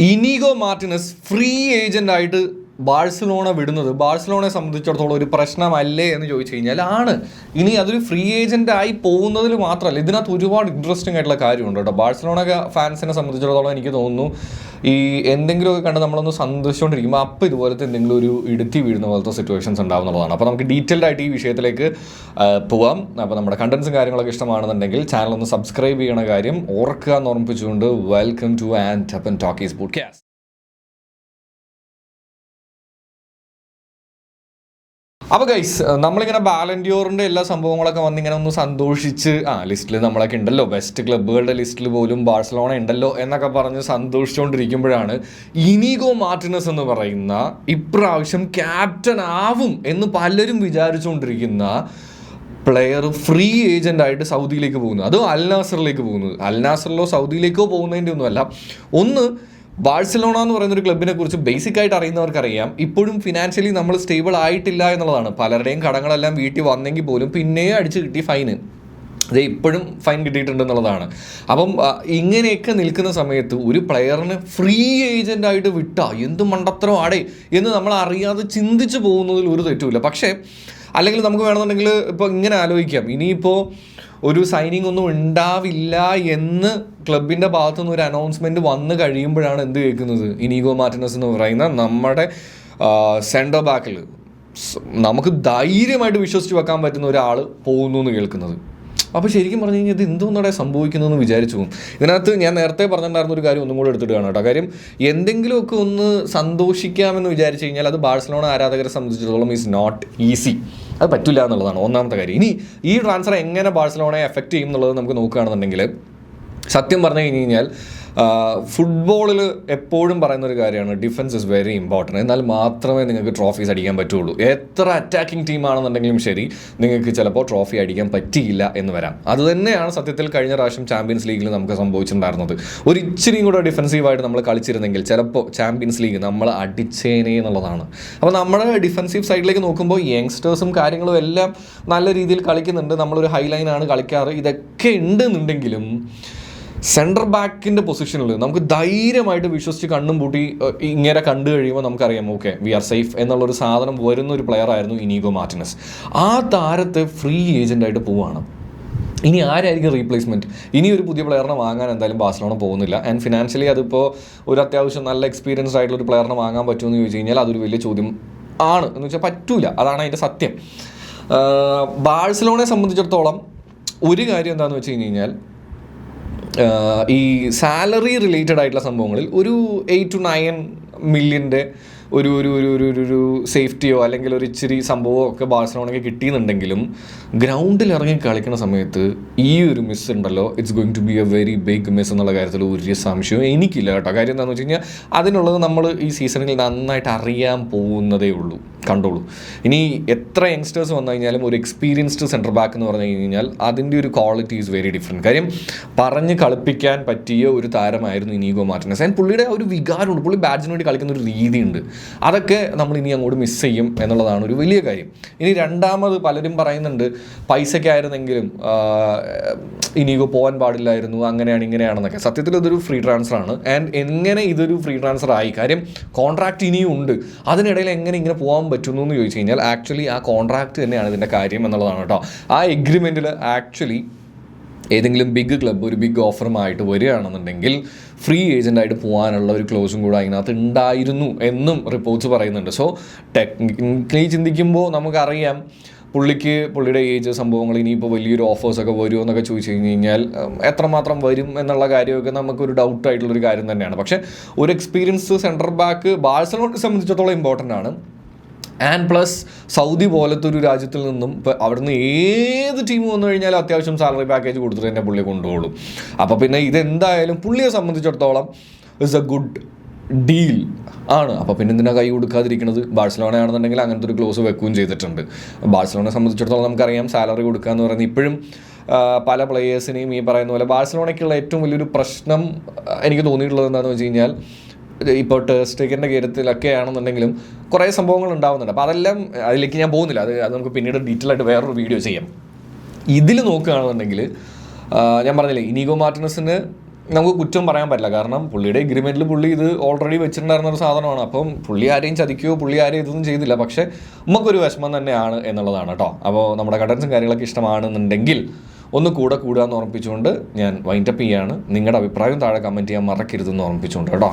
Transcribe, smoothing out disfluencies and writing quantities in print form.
Inigo Martinez free agent ആയിട്ട് Barcelona വിടുന്നത് ബാഴ്സലോണയെ സംബന്ധിച്ചിടത്തോളം ഒരു പ്രശ്നമല്ലേ എന്ന് ചോദിച്ചു കഴിഞ്ഞാൽ ആണ്. ഇനി അതൊരു ഫ്രീ ഏജന്റ് ആയി പോകുന്നതിൽ മാത്രമല്ല, ഇതിനകത്ത് ഒരുപാട് ഇൻട്രസ്റ്റിംഗ് ആയിട്ടുള്ള കാര്യമുണ്ട് കേട്ടോ. ബാഴ്സലോണ ഫാൻസിനെ സംബന്ധിച്ചിടത്തോളം എനിക്ക് തോന്നുന്നു ഈ എന്തെങ്കിലുമൊക്കെ കണ്ട് നമ്മളൊന്ന് സന്തോഷിച്ചുകൊണ്ടിരിക്കുമ്പോൾ അപ്പോൾ ഇതുപോലത്തെ എന്തെങ്കിലും ഒരു ഇടുത്തി വീഴുന്ന പോലത്തെ സിറ്റുവേഷൻസ് ഉണ്ടാവുന്നതാണ്. അപ്പോൾ നമുക്ക് ഡീറ്റെയിൽഡ് ആയിട്ട് ഈ വിഷയത്തിലേക്ക് പോവാം. അപ്പോൾ നമ്മുടെ കണ്ടന്റ്സും കാര്യങ്ങളൊക്കെ ഇഷ്ടമാണെന്നുണ്ടെങ്കിൽ ചാനൽ ഒന്ന് സബ്സ്ക്രൈബ് ചെയ്യണ കാര്യം ഓർക്കുക എന്ന് ഓർമ്മിപ്പിച്ചുകൊണ്ട് welcome to and Tappan talkies podcast. അപ്പോൾ ഗൈസ്, നമ്മളിങ്ങനെ ബാലൻഡിയോറിൻ്റെ എല്ലാ സംഭവങ്ങളൊക്കെ വന്നിങ്ങനെ ഒന്ന് സന്തോഷിച്ച് ലിസ്റ്റിൽ നമ്മളൊക്കെ ഉണ്ടല്ലോ, ബെസ്റ്റ് ക്ലബ്ബുകളുടെ ലിസ്റ്റിൽ പോലും ബാഴ്സലോണ ഉണ്ടല്ലോ എന്നൊക്കെ പറഞ്ഞ് സന്തോഷിച്ചുകൊണ്ടിരിക്കുമ്പോഴാണ് ഇനീഗോ മാർട്ടിനസ് എന്ന് പറയുന്ന ഇപ്രാവശ്യം ക്യാപ്റ്റൻ ആവും എന്ന് പലരും വിചാരിച്ചുകൊണ്ടിരിക്കുന്ന പ്ലെയർ ഫ്രീ ഏജന്റ് ആയിട്ട് സൗദിയിലേക്ക് പോകുന്നത്. അതും അൽ നാസറിലേക്ക് പോകുന്നത്. അൽ നാസറിലോ സൗദിയിലേക്കോ പോകുന്നതിൻ്റെ ഒന്നുമല്ല. ഒന്ന്, ബാഴ്സലോണ എന്ന് പറയുന്നൊരു ക്ലബിനെ കുറിച്ച് ബേസിക് ആയിട്ട് അറിയുന്നവർക്കറിയാം, ഇപ്പോഴും ഫിനാൻഷ്യലി നമ്മൾ സ്റ്റേബിൾ ആയിട്ടില്ല എന്നുള്ളതാണ്. പലരുടെയും കടങ്ങളെല്ലാം വീട്ടിൽ വന്നെങ്കിൽ പോലും പിന്നെയും അടിച്ച് കിട്ടി ഫൈന്. അത് ഇപ്പോഴും ഫൈൻ കിട്ടിയിട്ടുണ്ടെന്നുള്ളതാണ്. അപ്പം ഇങ്ങനെയൊക്കെ നിൽക്കുന്ന സമയത്ത് ഒരു പ്ലെയറിന് ഫ്രീ ഏജന്റ് ആയിട്ട് വിട്ടാ എന്ത് മണ്ടത്തരം ആടേ എന്ന് നമ്മൾ അറിയാതെ ചിന്തിച്ചു പോകുന്നതിൽ ഒരു തെറ്റുമില്ല. പക്ഷേ അല്ലെങ്കിൽ നമുക്ക് വേണമെന്നുണ്ടെങ്കിൽ ഇപ്പോൾ ഇങ്ങനെ ആലോചിക്കാം, ഇനിയിപ്പോൾ ഒരു സൈനിങ് ഒന്നും ഉണ്ടാവില്ല എന്ന് ക്ലബിൻ്റെ ഭാഗത്തു നിന്ന് ഒരു അനൗൺസ്മെൻറ്റ് വന്നു കഴിയുമ്പോഴാണ് എന്ത് കേൾക്കുന്നത്, ഇനീഗോ മാർട്ടിനസ് എന്ന് പറയുന്ന നമ്മുടെ സെൻറ്റർ ബാക്കിൽ നമുക്ക് ധൈര്യമായിട്ട് വിശ്വസിച്ച് വെക്കാൻ പറ്റുന്ന ഒരാൾ പോകുന്നു എന്ന് കേൾക്കുന്നത്. അപ്പോൾ ശരിക്കും പറഞ്ഞു കഴിഞ്ഞാൽ ഇത് എന്തോന്നവിടെ സംഭവിക്കുന്നതെന്ന് വിചാരിച്ചു പോകും. ഇതിനകത്ത് ഞാൻ നേരത്തെ പറഞ്ഞിട്ടുണ്ടായിരുന്ന ഒരു കാര്യം ഒന്നും കൂടെ എടുത്തിട്ട് കാണാം കേട്ടോ. കാര്യം എന്തെങ്കിലുമൊക്കെ ഒന്ന് സന്തോഷിക്കാമെന്ന് വിചാരിച്ചു കഴിഞ്ഞാൽ അത് ബാഴ്സലോണ ആരാധകരെ സംബന്ധിച്ചിടത്തോളം ഈസ് നോട്ട് ഈസി. അത് പറ്റില്ല എന്നുള്ളതാണ് ഒന്നാമത്തെ കാര്യം. ഇനി ഈ ട്രാൻസ്ഫർ എങ്ങനെ ബാഴ്സലോണയെ എഫക്റ്റ് ചെയ്യും എന്നുള്ളത് നമുക്ക് നോക്കുകയാണെന്നുണ്ടെങ്കിൽ, സത്യം പറഞ്ഞു കഴിഞ്ഞ് കഴിഞ്ഞാൽ ഫുട്ബോളിൽ എപ്പോഴും പറയുന്നൊരു കാര്യമാണ് ഡിഫൻസ് ഇസ് വെരി ഇമ്പോർട്ടൻറ്റ്. എന്നാൽ മാത്രമേ നിങ്ങൾക്ക് ട്രോഫീസ് അടിക്കാൻ പറ്റുള്ളൂ. എത്ര അറ്റാക്കിംഗ് ടീമാണെന്നുണ്ടെങ്കിലും ശരി, നിങ്ങൾക്ക് ചിലപ്പോൾ ട്രോഫി അടിക്കാൻ പറ്റിയില്ല എന്ന് വരാം. അതുതന്നെയാണ് സത്യത്തിൽ കഴിഞ്ഞ പ്രാവശ്യം ചാമ്പ്യൻസ് ലീഗിൽ നമുക്ക് സംഭവിച്ചിട്ടുണ്ടായിരുന്നത്. ഒരു ഇച്ചിരിയും കൂടെ ഡിഫൻസീവായിട്ട് നമ്മൾ കളിച്ചിരുന്നെങ്കിൽ ചിലപ്പോൾ ചാമ്പ്യൻസ് ലീഗ് നമ്മൾ അടിച്ചേനെ എന്നുള്ളതാണ്. അപ്പോൾ നമ്മുടെ ഡിഫൻസീവ് സൈഡിലേക്ക് നോക്കുമ്പോൾ യങ്സ്റ്റേഴ്സും കാര്യങ്ങളും എല്ലാം നല്ല രീതിയിൽ കളിക്കുന്നുണ്ട്. നമ്മളൊരു ഹൈ ലൈനാണ് കളിക്കാറ്. ഇതൊക്കെ ഉണ്ടെന്നുണ്ടെങ്കിലും സെൻറ്റർ ബാക്കിൻ്റെ പൊസിഷനിൽ നമുക്ക് ധൈര്യമായിട്ട് വിശ്വസിച്ച് കണ്ണും പൂട്ടി ഇങ്ങനെ കണ്ടു കഴിയുമ്പോൾ നമുക്കറിയാം, ഓക്കെ വി ആർ സേഫ് എന്നുള്ളൊരു സാധനം വരുന്ന ഒരു പ്ലെയർ ആയിരുന്നു ഇനീഗോ മാർട്ടിനസ്. ആ താരത്തെ ഫ്രീ ഏജൻ്റായിട്ട് പോവുകയാണ്. ഇനി ആരായിരിക്കും റീപ്ലേസ്മെൻറ്റ്? ഇനി ഒരു പുതിയ പ്ലെയറിനെ വാങ്ങാൻ എന്തായാലും ബാഴ്സലോണ പോകുന്നില്ല. ആൻഡ് ഫിനാൻഷ്യലി അതിപ്പോൾ ഒരു അത്യാവശ്യം നല്ല എക്സ്പീരിയൻസ്ഡ് ആയിട്ടുള്ള ഒരു പ്ലെയറിനെ വാങ്ങാൻ പറ്റുമെന്ന് ചോദിച്ചു കഴിഞ്ഞാൽ അതൊരു വലിയ ചോദ്യം ആണ്. എന്ന് വെച്ചാൽ പറ്റൂല, അതാണ് അതിൻ്റെ സത്യം. ബാഴ്സലോണയെ സംബന്ധിച്ചിടത്തോളം ഒരു കാര്യം എന്താണെന്ന് വെച്ച് കഴിഞ്ഞ് കഴിഞ്ഞാൽ, ഈ സാലറി റിലേറ്റഡ് ആയിട്ടുള്ള സംഭവങ്ങളിൽ ഒരു 8 to 9 മില്യൻ്റെ ഒരു ഒരു ഒരു ഒരു ഒരു സേഫ്റ്റിയോ അല്ലെങ്കിൽ ഒരു ഇച്ചിരി സംഭവമോ ഒക്കെ ബാഴ്സലോണയ്ക്ക് കിട്ടിയെന്നുണ്ടെങ്കിലും ഗ്രൗണ്ടിൽ ഇറങ്ങി കളിക്കുന്ന സമയത്ത് ഈ ഒരു മിസ് ഉണ്ടല്ലോ, it's going to be a very big miss എന്നുള്ള കാര്യത്തിൽ ഒരു സംശയവും എനിക്കില്ല കേട്ടോ. കാര്യം എന്താണെന്ന് വെച്ച് കഴിഞ്ഞാൽ അതിനുള്ളത് നമ്മൾ ഈ സീസണിൽ നന്നായിട്ട് അറിയാൻ പോകുന്നതേ ഉള്ളൂ. കണ്ടോളൂ. ഇനി എത്ര യങ്സ്റ്റേഴ്സ് വന്നു കഴിഞ്ഞാലും ഒരു എക്സ്പീരിയൻസ്ഡ് സെൻറ്റർ ബാക്ക് എന്ന് പറഞ്ഞു കഴിഞ്ഞാൽ അതിൻ്റെ ഒരു ക്വാളിറ്റി ഈസ് വെരി ഡിഫറെൻറ്റ്. കാര്യം പറഞ്ഞ് കളിപ്പിക്കാൻ പറ്റിയ ഒരു താരമായിരുന്നു ഇനീഗോ മാർട്ടിനസ്. ആൻഡ് പുള്ളിയുടെ ഒരു വികാരമുണ്ട്, പുള്ളി ബാഡ്ജിന് വേണ്ടി കളിക്കുന്ന ഒരു രീതിയുണ്ട്. അതൊക്കെ നമ്മൾ ഇനി അങ്ങോട്ട് മിസ് ചെയ്യും എന്നുള്ളതാണ് ഒരു വലിയ കാര്യം. ഇനി രണ്ടാമത് പലരും പറയുന്നുണ്ട് പൈസയ്ക്കായിരുന്നെങ്കിലും ഇനീഗോ പോകാൻ പാടില്ലായിരുന്നു, അങ്ങനെയാണ് ഇങ്ങനെയാണെന്നൊക്കെ. സത്യത്തിൽ ഇതൊരു ഫ്രീ ട്രാൻസ്ഫറാണ്. ആൻഡ് എങ്ങനെ ഇതൊരു ഫ്രീ ട്രാൻസ്ഫർ ആയി? കാര്യം കോൺട്രാക്റ്റ് ഇനിയും ഉണ്ട്. അതിനിടയിൽ എങ്ങനെ ഇങ്ങനെ പോകാൻ പറ്റുന്നു എന്ന് ചോദിച്ചു കഴിഞ്ഞാൽ ആക്ച്വലി ആ കോൺട്രാക്റ്റ് തന്നെയാണ് ഇതിൻ്റെ കാര്യം എന്നുള്ളതാണ് കേട്ടോ. ആ എഗ്രിമെൻറ്റിൽ ആക്ച്വലി ഏതെങ്കിലും ബിഗ് ക്ലബ്ബ് ഒരു ബിഗ് ഓഫറുമായിട്ട് വരികയാണെന്നുണ്ടെങ്കിൽ ഫ്രീ ഏജൻ്റായിട്ട് പോകാനുള്ള ഒരു ക്ലോസും കൂടെ അതിനകത്ത് ഉണ്ടായിരുന്നു എന്നും റിപ്പോർട്ട്സ് പറയുന്നുണ്ട്. സോ ടെക്നിക്കലി ചിന്തിക്കുമ്പോൾ നമുക്കറിയാം പുള്ളിയുടെ ഏജ് സംഭവങ്ങൾ ഇനിയിപ്പോൾ വലിയൊരു ഓഫേഴ്സൊക്കെ വരുമോ എന്നൊക്കെ ചോദിച്ചു കഴിഞ്ഞ് കഴിഞ്ഞാൽ എത്രമാത്രം വരും എന്നുള്ള കാര്യമൊക്കെ നമുക്കൊരു ഡൗട്ടായിട്ടുള്ളൊരു കാര്യം തന്നെയാണ്. പക്ഷേ ഒരു എക്സ്പീരിയൻസ് സെൻറ്റർ ബാക്ക് ബാഴ്സലോണയെ സംബന്ധിച്ചിടത്തോളം ഇമ്പോർട്ടൻ്റ് ആണ്. ആൻഡ് പ്ലസ് സൗദി പോലത്തെ ഒരു രാജ്യത്തിൽ നിന്നും ഇപ്പോൾ അവിടുന്ന് ഏത് ടീം വന്നു കഴിഞ്ഞാലും അത്യാവശ്യം സാലറി പാക്കേജ് കൊടുത്തിട്ട് തന്നെ പുള്ളിയെ കൊണ്ടുപോകും. അപ്പോൾ പിന്നെ ഇതെന്തായാലും പുള്ളിയെ സംബന്ധിച്ചിടത്തോളം ഇസ് എ ഗുഡ് ഡീൽ ആണ്. അപ്പോൾ പിന്നെ എന്തിനാ കൈ കൊടുക്കാതിരിക്കുന്നത്? ബാഴ്സലോണ ആണെന്നുണ്ടെങ്കിൽ അങ്ങനത്തെ ഒരു ക്ലോസ് വെക്കുകയും ചെയ്തിട്ടുണ്ട്. ബാഴ്സലോണയെ സംബന്ധിച്ചിടത്തോളം നമുക്കറിയാം സാലറി കൊടുക്കുക എന്ന് പറയുന്നത് ഇപ്പോഴും പല പ്ലെയേഴ്സിനെയും ഈ പറയുന്ന പോലെ ബാഴ്സലോണയ്ക്കുള്ള ഏറ്റവും വലിയൊരു പ്രശ്നം എനിക്ക് തോന്നിയിട്ടുള്ളത് എന്താണെന്ന് വെച്ച് കഴിഞ്ഞാൽ, ഇപ്പോൾ ടെസ്റ്റിൻ്റെ കാര്യത്തിലൊക്കെ ആണെന്നുണ്ടെങ്കിലും കുറേ സംഭവങ്ങൾ ഉണ്ടാകുന്നുണ്ട്. അപ്പോൾ അതെല്ലാം അതിലേക്ക് ഞാൻ പോകുന്നില്ല. അത് നമുക്ക് പിന്നീട് ഡീറ്റെയിൽ ആയിട്ട് വേറൊരു വീഡിയോ ചെയ്യാം. ഇതിൽ നോക്കുകയാണെന്നുണ്ടെങ്കിൽ ഞാൻ പറഞ്ഞില്ലേ, ഇനീഗോ മാർട്ടിനസിന് നമുക്ക് കുറ്റം പറയാൻ പറ്റില്ല. കാരണം പുള്ളിയുടെ എഗ്രിമെൻറ്റിൽ പുള്ളി ഇത് ഓൾറെഡി വെച്ചിട്ടുണ്ടായിരുന്ന ഒരു സാധനമാണ്. അപ്പം പുള്ളി ആരെയും ചതിക്കുകയോ പുള്ളി ആരെയും ഇതൊന്നും ചെയ്തില്ല. പക്ഷേ നമുക്കൊരു വിഷമം തന്നെയാണ് എന്നുള്ളതാണ് കേട്ടോ. അപ്പോൾ നമ്മുടെ കണ്ടൻസും കാര്യങ്ങളൊക്കെ ഇഷ്ടമാണെന്നുണ്ടെങ്കിൽ ഒന്ന് കൂടുക എന്ന് ഓർമ്മിപ്പിച്ചുകൊണ്ട് ഞാൻ വൈൻഡപ്പ് ചെയ്യാണ്. നിങ്ങളുടെ അഭിപ്രായം താഴെ കമൻറ്റ് ചെയ്യാൻ മറക്കരുതെന്ന് ഓർമ്മിപ്പിച്ചുകൊണ്ട് കേട്ടോ.